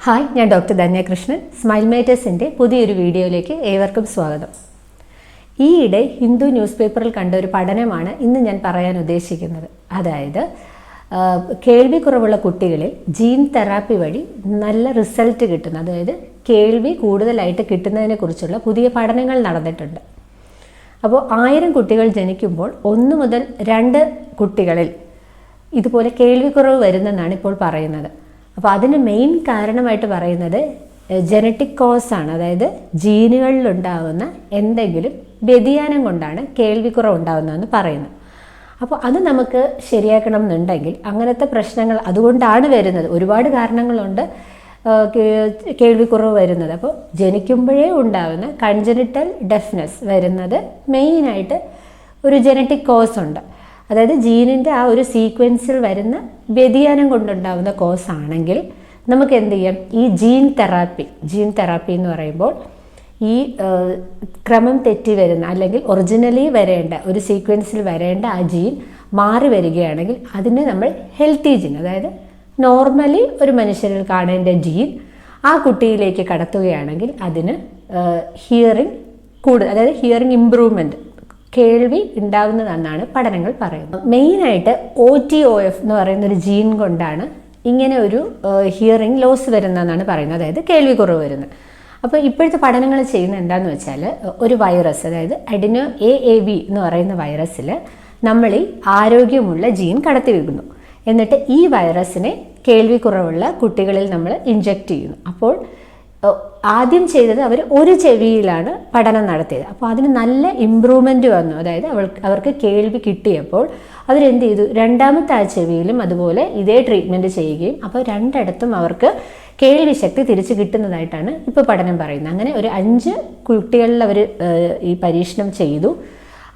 Hi, ഞാൻ doctor Dhanya Krishnan. Smile മേറ്റേഴ്സിൻ്റെ പുതിയൊരു വീഡിയോയിലേക്ക് ഏവർക്കും സ്വാഗതം. ഈയിടെ ഹിന്ദു ന്യൂസ് പേപ്പറിൽ കണ്ട ഒരു പഠനമാണ് ഇന്ന് ഞാൻ പറയാൻ ഉദ്ദേശിക്കുന്നത്. അതായത് കേൾവിക്കുറവുള്ള കുട്ടികളിൽ ജീൻ തെറാപ്പി വഴി നല്ല റിസൾട്ട് കിട്ടുന്ന, അതായത് കേൾവി കൂടുതലായിട്ട് കിട്ടുന്നതിനെ കുറിച്ചുള്ള പുതിയ പഠനങ്ങൾ നടന്നിട്ടുണ്ട്. അപ്പോൾ 1000 കുട്ടികൾ ജനിക്കുമ്പോൾ 1 മുതൽ 2 കുട്ടികളിൽ ഇതുപോലെ കേൾവിക്കുറവ് വരുന്നെന്നാണ് ഇപ്പോൾ പറയുന്നത്. അപ്പോൾ അതിന് മെയിൻ കാരണമായിട്ട് പറയുന്നത് ജനറ്റിക് കോസാണ്. അതായത് ജീനുകളിലുണ്ടാകുന്ന എന്തെങ്കിലും വ്യതിയാനം കൊണ്ടാണ് കേൾവിക്കുറവ് ഉണ്ടാകുന്നതെന്ന് പറയുന്നു. അപ്പോൾ അത് നമുക്ക് ശരിയാക്കണം എന്നുണ്ടെങ്കിൽ അങ്ങനത്തെ പ്രശ്നങ്ങൾ അതുകൊണ്ടാണ് വരുന്നത്. ഒരുപാട് കാരണങ്ങളുണ്ട് കേൾവിക്കുറവ് വരുന്നത്. അപ്പോൾ ജനിക്കുമ്പോഴേ ഉണ്ടാകുന്ന കൺജനിറ്റൽ ഡെഫ്നെസ് വരുന്നത് മെയിനായിട്ട് ഒരു ജനറ്റിക് കോസ് ഉണ്ട്. അതായത് ജീനിൻ്റെ ആ ഒരു സീക്വൻസിൽ വരുന്ന വ്യതിയാനം കൊണ്ടുണ്ടാകുന്ന കോസ് ആണെങ്കിൽ നമുക്ക് എന്ത് ചെയ്യാം, ഈ ജീൻ തെറാപ്പി എന്ന് പറയുമ്പോൾ ഈ ക്രമം തെറ്റി വരുന്ന അല്ലെങ്കിൽ ഒറിജിനലി വരേണ്ട ഒരു സീക്വൻസിൽ വരേണ്ട ആ ജീൻ മാറി വരികയാണെങ്കിൽ അതിനെ നമ്മൾ ഹെൽത്തി ജീൻ, അതായത് നോർമലി ഒരു മനുഷ്യരിൽ കാണേണ്ട ജീൻ ആ കുട്ടിയിലേക്ക് കടത്തുകയാണെങ്കിൽ അതിന് ഹിയറിംഗ് അതായത് ഹിയറിംഗ് ഇംപ്രൂവ്മെൻറ്റ്, കേൾവി ഉണ്ടാകുന്നതെന്നാണ് പഠനങ്ങൾ പറയുന്നത്. മെയിനായിട്ട് OTOF എന്ന് പറയുന്നൊരു ജീൻ കൊണ്ടാണ് ഇങ്ങനെ ഒരു ഹിയറിംഗ് ലോസ് വരുന്നതെന്നാണ് പറയുന്നത്, അതായത് കേൾവിക്കുറവ് വരുന്നത്. അപ്പോൾ ഇപ്പോഴത്തെ പഠനങ്ങൾ ചെയ്യുന്നത് എന്താണെന്ന് വെച്ചാൽ, ഒരു വൈറസ്, അതായത് അഡിനോ AAV എന്ന് പറയുന്ന വൈറസിൽ നമ്മൾ ഈ ആരോഗ്യമുള്ള ജീൻ കടത്തിവെക്കുന്നു. എന്നിട്ട് ഈ വൈറസിനെ കേൾവിക്കുറവുള്ള കുട്ടികളിൽ നമ്മൾ ഇഞ്ചെക്റ്റ് ചെയ്യുന്നു. അപ്പോൾ ആദ്യം ചെയ്തത് അവർ ഒരു ചെവിയിലാണ് പഠനം നടത്തിയത്. അപ്പോൾ അതിന് നല്ല ഇമ്പ്രൂവ്മെൻറ്റ് വന്നു. അതായത് അവർക്ക് കേൾവി കിട്ടിയപ്പോൾ അവരെന്ത് ചെയ്തു, രണ്ടാമത്തെ ആ ചെവിയിലും അതുപോലെ ഇതേ ട്രീറ്റ്മെൻറ്റ് ചെയ്യുകയും അപ്പോൾ രണ്ടിടത്തും അവർക്ക് കേൾവി ശക്തി തിരിച്ചു കിട്ടുന്നതായിട്ടാണ് ഇപ്പോൾ പഠനം പറയുന്നത്. അങ്ങനെ ഒരു 5 കുട്ടികളിൽ അവർ ഈ പരീക്ഷണം ചെയ്തു.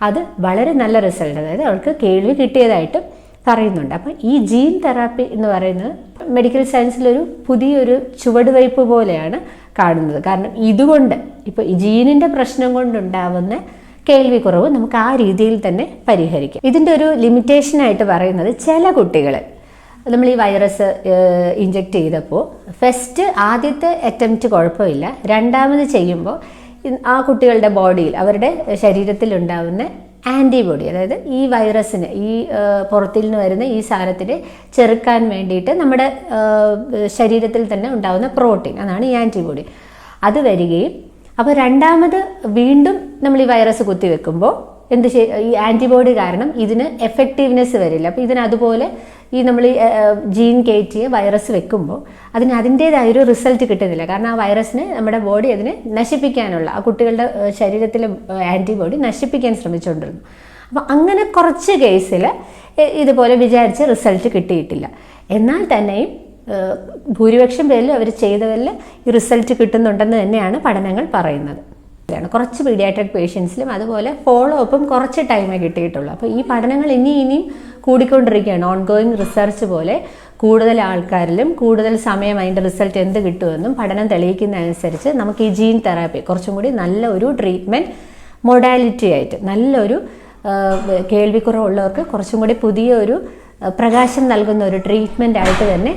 അത് വളരെ നല്ല റിസൾട്ട്, അതായത് അവർക്ക് കേൾവി കിട്ടിയതായിട്ട് പറയുന്നുണ്ട്. അപ്പം ഈ ജീൻ തെറാപ്പി എന്ന് പറയുന്നത് മെഡിക്കൽ സയൻസിലൊരു പുതിയൊരു ചുവടുവയ്പ് പോലെയാണ് കാണുന്നത്. കാരണം ഇതുകൊണ്ട് ഇപ്പോൾ ഈ ജീനിൻ്റെ പ്രശ്നം കൊണ്ടുണ്ടാവുന്ന കേൾവിക്കുറവ് നമുക്ക് ആ രീതിയിൽ തന്നെ പരിഹരിക്കാം. ഇതിൻ്റെ ഒരു ലിമിറ്റേഷനായിട്ട് പറയുന്നത്, ചില കുട്ടികൾ നമ്മൾ ഈ വൈറസ് ഇഞ്ചെക്റ്റ് ചെയ്തപ്പോൾ ആദ്യത്തെ അറ്റംപ്റ്റ് കുഴപ്പമില്ല, രണ്ടാമത് ചെയ്യുമ്പോൾ ആ കുട്ടികളുടെ ബോഡിയിൽ, അവരുടെ ശരീരത്തിലുണ്ടാവുന്ന ആൻറ്റിബോഡി, അതായത് ഈ വൈറസിന്, ഈ പുറത്തിൽ നിന്ന് വരുന്ന ഈ സാധനത്തിനെ ചെറുക്കാൻ വേണ്ടിയിട്ട് നമ്മുടെ ശരീരത്തിൽ തന്നെ ഉണ്ടാകുന്ന പ്രോട്ടീൻ, അതാണ് ഈ ആൻറ്റിബോഡി, അത് വരികയും അപ്പോൾ രണ്ടാമത് വീണ്ടും നമ്മൾ ഈ വൈറസ് കുത്തിവെക്കുമ്പോൾ ഈ ആൻറ്റിബോഡി കാരണം ഇതിന് എഫക്റ്റീവ്നെസ് വരില്ല. അപ്പോൾ ഇതിന് അതുപോലെ ഈ നമ്മൾ ഈ ജീൻ കയറ്റിയ വൈറസ് വെക്കുമ്പോൾ അതിൻ്റേതായൊരു റിസൾട്ട് കിട്ടുന്നില്ല. കാരണം ആ വൈറസിനെ നമ്മുടെ ബോഡി അതിനെ നശിപ്പിക്കാനുള്ള, ആ കുട്ടികളുടെ ശരീരത്തിലെ ആൻറ്റിബോഡി നശിപ്പിക്കാൻ ശ്രമിച്ചുകൊണ്ടിരുന്നു. അപ്പോൾ അങ്ങനെ കുറച്ച് കേസിൽ ഇതുപോലെ വിചാരിച്ച റിസൾട്ട് കിട്ടിയിട്ടില്ല. എന്നാൽ തന്നെയും ഭൂരിപക്ഷം പേരിൽ അവർ ചെയ്തതിൽ ഈ റിസൾട്ട് കിട്ടുന്നുണ്ടെന്ന് തന്നെയാണ് പഠനങ്ങൾ പറയുന്നത്. കുറച്ച് പീഡിയാട്രിക് പേഷ്യൻസിലും അതുപോലെ ഫോളോ അപ്പും കുറച്ച് ടൈമേ കിട്ടിയിട്ടുള്ളൂ. അപ്പോൾ ഈ പഠനങ്ങൾ ഇനിയും കൂടിക്കൊണ്ടിരിക്കുകയാണ്. ഓൺഗോയിങ് റിസർച്ച് പോലെ കൂടുതൽ ആൾക്കാരിലും കൂടുതൽ സമയം അതിൻ്റെ റിസൾട്ട് എന്ത് കിട്ടുമെന്നും പഠനം തെളിയിക്കുന്നതനുസരിച്ച് നമുക്ക് ഈ ജീൻ തെറാപ്പി കുറച്ചും കൂടി നല്ല ഒരു ട്രീറ്റ്മെൻറ്റ് മൊഡാലിറ്റി ആയിട്ട്, നല്ലൊരു കേൾവിക്കുറവുള്ളവർക്ക് കുറച്ചും കൂടി പുതിയൊരു പ്രകാശം നൽകുന്ന ഒരു ട്രീറ്റ്മെൻ്റ് ആയിട്ട് തന്നെ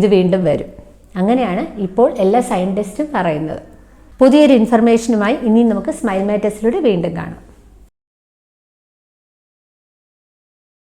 ഇത് വീണ്ടും വരും. അങ്ങനെയാണ് ഇപ്പോൾ എല്ലാ സയൻറ്റിസ്റ്റും പറയുന്നത്. പുതിയൊരു ഇൻഫർമേഷനുമായി ഇനി നമുക്ക് സ്മൈൽ മാറ്റേഴ്സിലൂടെ വീണ്ടും കാണാം.